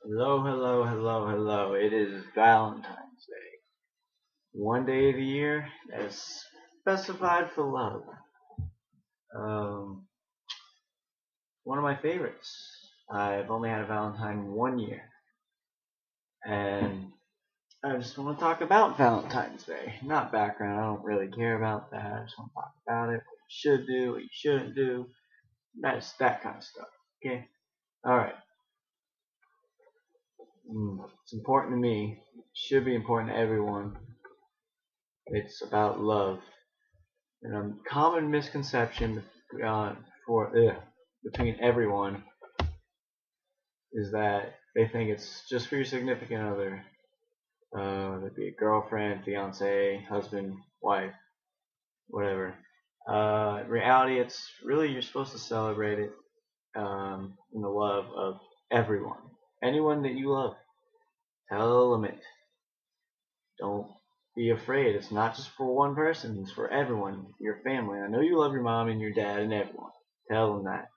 Hello, hello, hello, hello. It is Valentine's Day. One day of the year that's specified for love. Um, One of my favorites. I've only had a Valentine 1 year, and I just want to talk about Valentine's Day, not background. I don't really care about that. I just want to talk about it, what you should do, what you shouldn't do. That's that kind of stuff. Okay. All right. It's important to me. It should be important to everyone. It's about love. And a common misconception for between everyone is that they think it's just for your significant other. It'd be a girlfriend, fiance, husband, wife, whatever. In reality, it's really you're supposed to celebrate it in the love of everyone, anyone that you love. Tell them it. Don't be afraid. It's not just for one person. It's for everyone. Your family. I know you love your mom and your dad and everyone. Tell them that.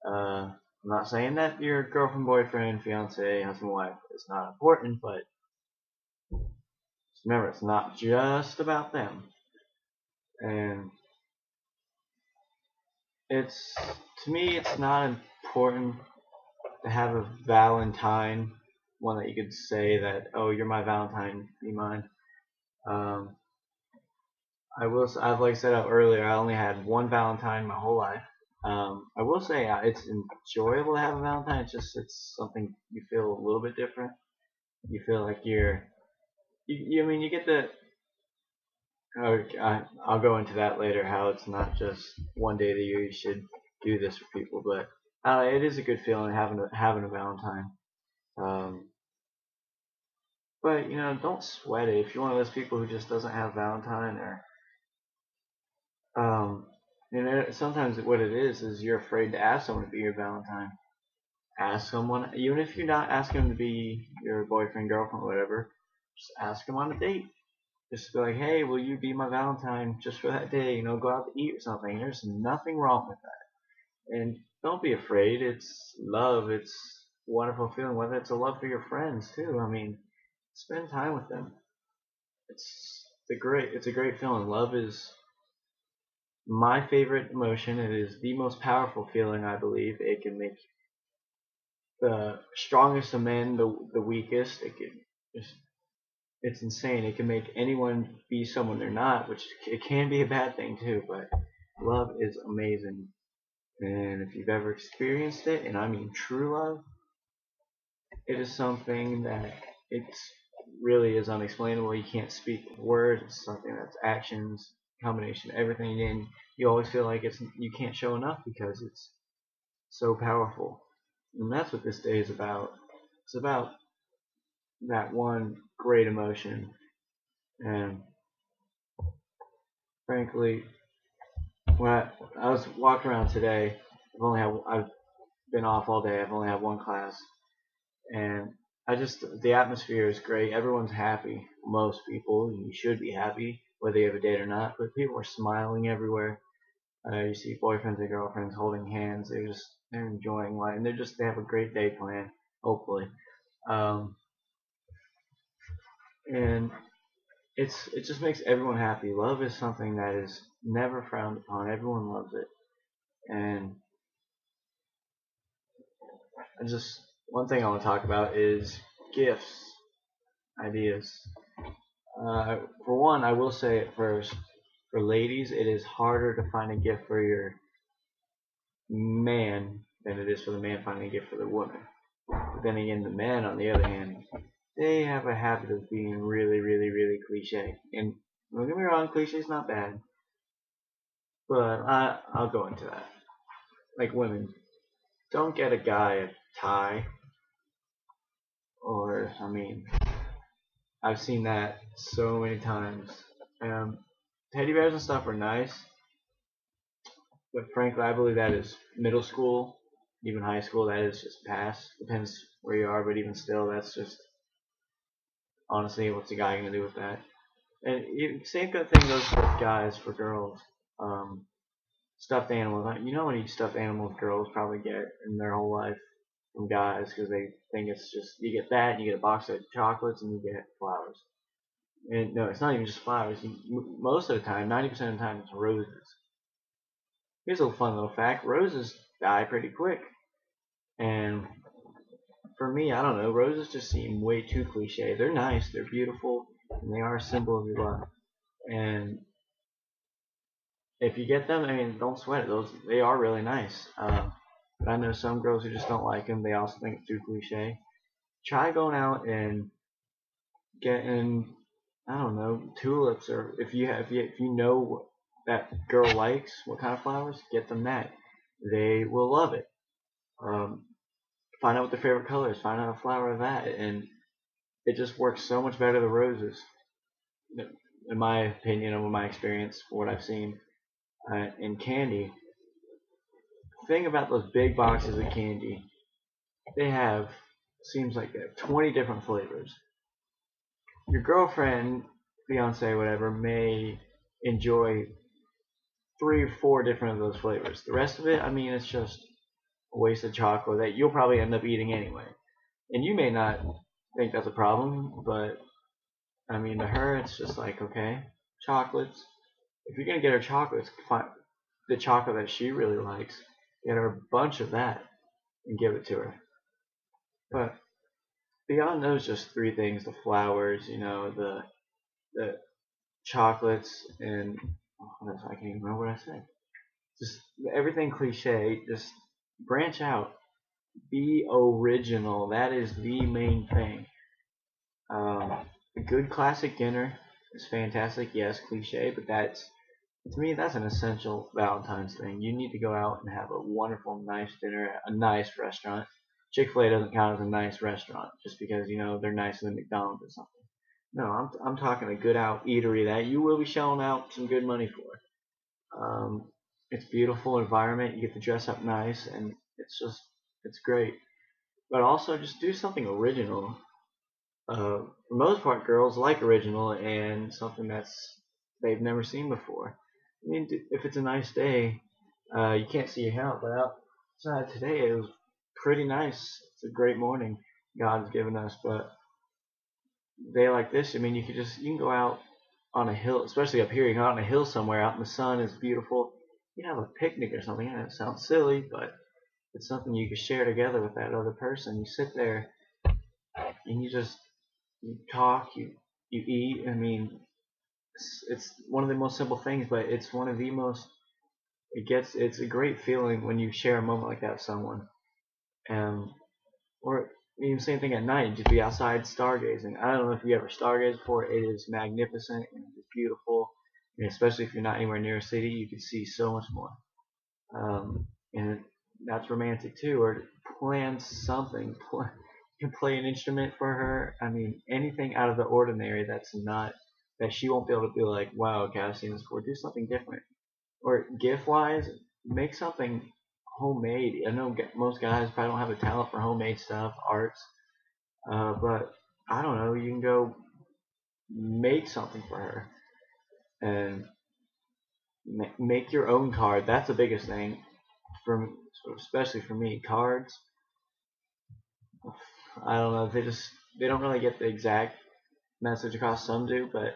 I'm not saying that your girlfriend, boyfriend, fiance, husband, wife is not important, but just remember, it's not just about them. And it's, to me, it's not important to have a Valentine, one that you could say that, oh, you're my Valentine, be mine. Um, I've like I said earlier, I only had one Valentine my whole life. I will say it's enjoyable to have a Valentine. It's something you feel a little bit different. You feel like I mean, you get the. I'll go into that later. How it's not just one day of the year you should do this for people, but it is a good feeling having a Valentine. Um, but don't sweat it. If you're one of those people who just doesn't have Valentine, or um, sometimes what it is you're afraid to ask someone to be your Valentine. Ask someone, even if you're not asking them to be your boyfriend, girlfriend, whatever. Just ask them on a date. Just be like, hey, will you be my Valentine just for that day? Go out to eat or something. There's nothing wrong with that. And don't be afraid. It's love. It's a wonderful feeling. Whether it's a love for your friends too. I mean, spend time with them. It's a great feeling. Love is my favorite emotion. It is the most powerful feeling, I believe. It can make the strongest of men the weakest. It's insane. It can make anyone be someone they're not, which it can be a bad thing too. But love is amazing, and if you've ever experienced it, and I mean true love, it is something that it's really is unexplainable. You can't speak with words. It's something that's actions, combination, of everything, and you always feel like you can't show enough because it's so powerful. And that's what this day is about. It's about that one great emotion, and frankly, when I was walking around today, I've been off all day. I've only had one class, and the atmosphere is great. Everyone's happy. Most people, you should be happy whether you have a date or not. But people are smiling everywhere. You see boyfriends and girlfriends holding hands. They're enjoying life, and they have a great day planned. Hopefully, um, and it just makes everyone happy. Love is something that is never frowned upon. Everyone loves it, and I just one thing I want to talk about is gifts, ideas. For one, I will say it first. For ladies, it is harder to find a gift for your man than it is for the man finding a gift for the woman. But then again, the men, on the other hand, they have a habit of being really, really, really cliche. And don't get me wrong, cliche is not bad, but I'll go into that. Like women, don't get a guy a tie, or I mean, I've seen that so many times. Um, Teddy bears and stuff are nice, but frankly, I believe that is middle school, even high school. That is just past. Depends where you are, but even still, that's just honestly, what's a guy gonna do with that? And same kind of thing goes for guys, for girls. Um, Stuffed animals. You know how many stuffed animals girls probably get in their whole life. from guys because they think it's just you get that, and you get a box of chocolates, and you get flowers. And no, it's not even just flowers. Most of the time, 90% of the time, it's roses. Here's a fun little fact: roses die pretty quick, and for me, I don't know, roses just seem way too cliche. They're nice, they're beautiful, and they are a symbol of your love. And if you get them, I mean, don't sweat it. Those they are really nice. But I know some girls who just don't like them. They also think it's too cliche. Try going out and getting, I don't know, tulips, or if you know what that girl likes, what kind of flowers, get them that. They will love it. Um, find out what their favorite color is. Find out a flower of that, and it just works so much better than roses, in my opinion, and with my experience, for what I've seen. In candy, thing about those big boxes of candy, they have seems like they have 20 different flavors. Your girlfriend, fiance, whatever, may enjoy 3 or 4 different of those flavors. The rest of it, I mean, it's just a waste of chocolate that you'll probably end up eating anyway. And you may not think that's a problem, but I mean, to her, it's just like, okay, chocolates. If you're gonna get her chocolates, find the chocolate that she really likes, get her a bunch of that and give it to her. But beyond those just 3 things, the flowers, the chocolates, and I can't even remember what I said. Just everything cliche. Just branch out. Be original. That is the main thing. A good classic dinner is fantastic. Yes, cliche, but that's to me that's an essential Valentine's thing. You need to go out and have a wonderful, nice dinner at a nice restaurant. Chick-fil-A doesn't count as a nice restaurant just because they're nicer than McDonald's or something. No, I'm talking a good out eatery that you will be shelling out some good money for. It's beautiful environment. You get to dress up nice, and it's great. But also just do something original. For the most part, girls like original and something they've never seen before. I mean, if it's a nice day, you can't see your out, but outside today it was pretty nice. It's a great morning God's given us, but day like this, I mean, you can go out on a hill, especially up here. You go out on a hill somewhere, out in the sun, it's beautiful. You can have a picnic or something. And it sounds silly, but it's something you can share together with that other person. You sit there and you talk, you eat. I mean, it's one of the most simple things, but it's one of the most. It's a great feeling when you share a moment like that with someone. Or even same thing at night, just be outside stargazing. I don't know if you ever stargazed before. It is magnificent and it's beautiful, and especially if you're not anywhere near a city, you can see so much more. And that's romantic too. Or plan something. You can play an instrument for her. I mean, anything out of the ordinary that she won't be able to be like, wow, okay, I've seen this before. Do something different. Or gift wise, make something homemade. I know most guys probably don't have a talent for homemade stuff, arts, but I don't know. You can go make something for her and make your own card. That's the biggest thing, especially for me. Cards, I don't know. They don't really get the exact message across. Some do, but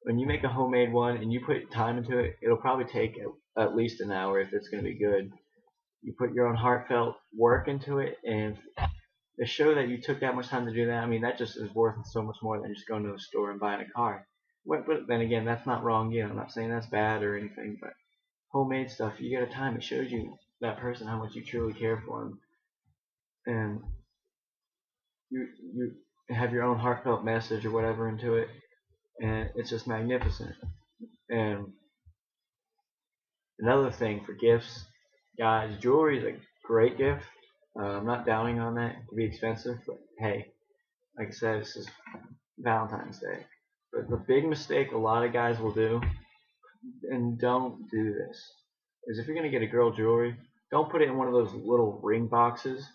when you make a homemade one and you put time into it, it'll probably take at least an hour if it's going to be good. You put your own heartfelt work into it, and to show that you took that much time to do that, I mean, that just is worth so much more than just going to a store and buying a car. But then again, that's not wrong. I'm not saying that's bad or anything, but homemade stuff, you get a time. It shows you that person how much you truly care for them, and you have your own heartfelt message or whatever into it, and it's just magnificent. And another thing for gifts, guys, jewelry is a great gift. I'm not downing on that. It can be expensive, but hey, like I said, this is Valentine's Day. But the big mistake a lot of guys will do, and don't do this, is if you're going to get a girl jewelry, don't put it in one of those little ring boxes.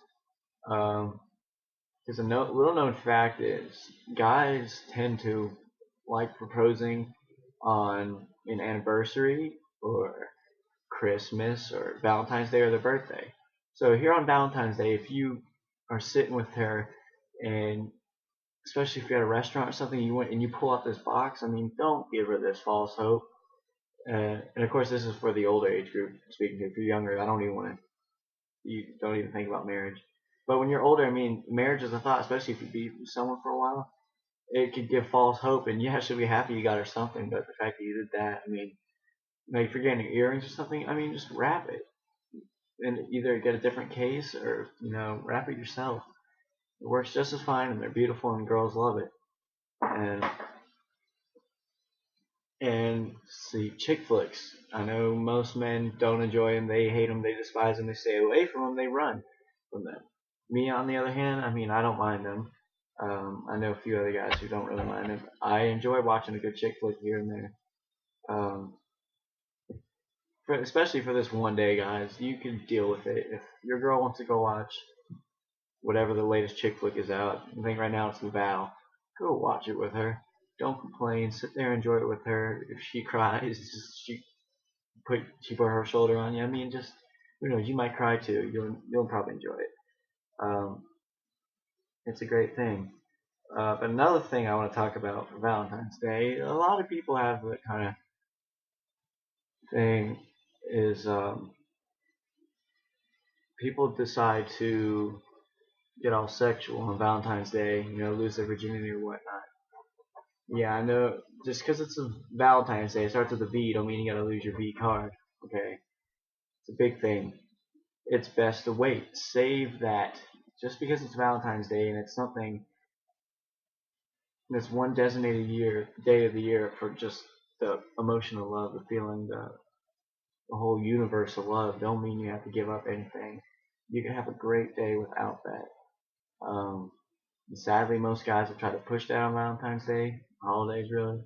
Because little known fact is guys tend to like proposing on an anniversary or Christmas or Valentine's Day or their birthday. So here on Valentine's Day, if you are sitting with her, and especially if you're at a restaurant or something, you went and you pull out this box. I mean, don't give her this false hope. And of course, this is for the older age group. Speaking to, if you're younger, I don't even want to. You don't even think about marriage. But when you're older, I mean, marriage is a thought, especially if you be with someone for a while. It could give false hope, and yeah, she'll be happy you got her something. But the fact that you did that, I mean, like if you're getting earrings or something, I mean, just wrap it and either get a different case or wrap it yourself. It works just as fine, and they're beautiful, and girls love it. And see, chick flicks. I know most men don't enjoy them. They hate them. They despise them. They stay away from them. They run from them. Me, on the other hand, I mean, I don't mind them. I know a few other guys who don't really mind them. I enjoy watching a good chick flick here and there. Um, especially for this one day, guys. You can deal with it. If your girl wants to go watch whatever the latest chick flick is out, I think right now it's The Vow. Go watch it with her. Don't complain. Sit there and enjoy it with her. If she cries, she put her shoulder on you. I mean, just who knows? You might cry too. You'll probably enjoy it. Um, it's a great thing. But another thing I want to talk about for Valentine's Day, a lot of people have that kind of thing is people decide to get all sexual on Valentine's Day, lose their virginity or whatnot. Yeah, I know. Just because it's a Valentine's Day, it starts with a V, don't mean you gotta lose your V card. Okay, it's a big thing. It's best to wait. Save that. Just because it's Valentine's Day and it's something that's one designated day of the year for just the emotional love, the feeling, the whole universe of love, don't mean you have to give up anything. You can have a great day without that. Sadly, most guys will try to push that on Valentine's Day, holidays really.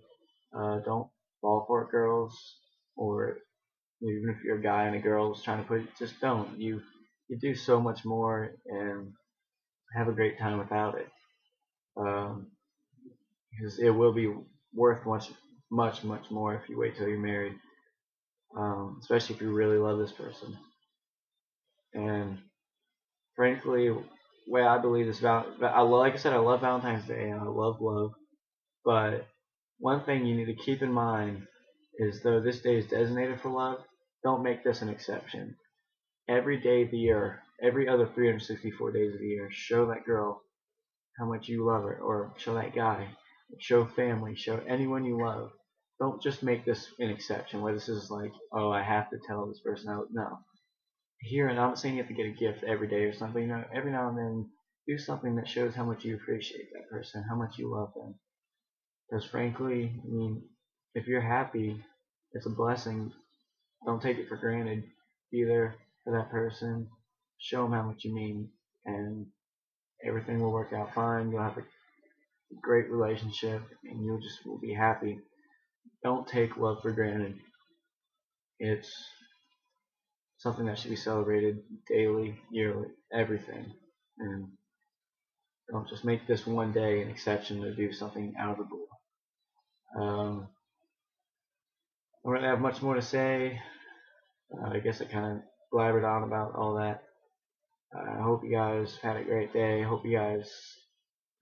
Don't fall for it, girls, or even if you're a guy and a girl is trying to push it, just don't. You do so much more and have a great time without it. Um, because it will be worth much more if you wait till you're married, especially if you really love this person. And frankly, way I believe this like I said, I love Valentine's Day and I love love. But one thing you need to keep in mind is though this day is designated for love, don't make this an exception. Every day of the year, every other 364 days of the year, show that girl how much you love her, or show that guy, show family, show anyone you love. Don't just make this an exception where this is like, oh, I have to tell this person out. No. Here, and I'm not saying you have to get a gift every day or something. Every now and then, do something that shows how much you appreciate that person, how much you love them. Because frankly, I mean, if you're happy, it's a blessing. Don't take it for granted. Be there for that person. Show them how much you mean, and everything will work out fine. You'll have a great relationship, and will be happy. Don't take love for granted. It's something that should be celebrated daily, yearly, everything. And don't just make this one day an exception to do something out of the blue. I don't really have much more to say. I guess I kind of blabbered on about all that. I hope you guys had a great day. I hope you guys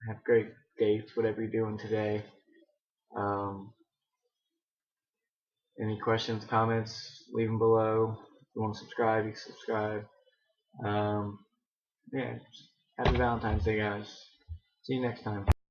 have great dates, whatever you're doing today. Um, any questions, comments, leave them below. If you want to subscribe, you can subscribe. Yeah, happy Valentine's Day, guys. See you next time.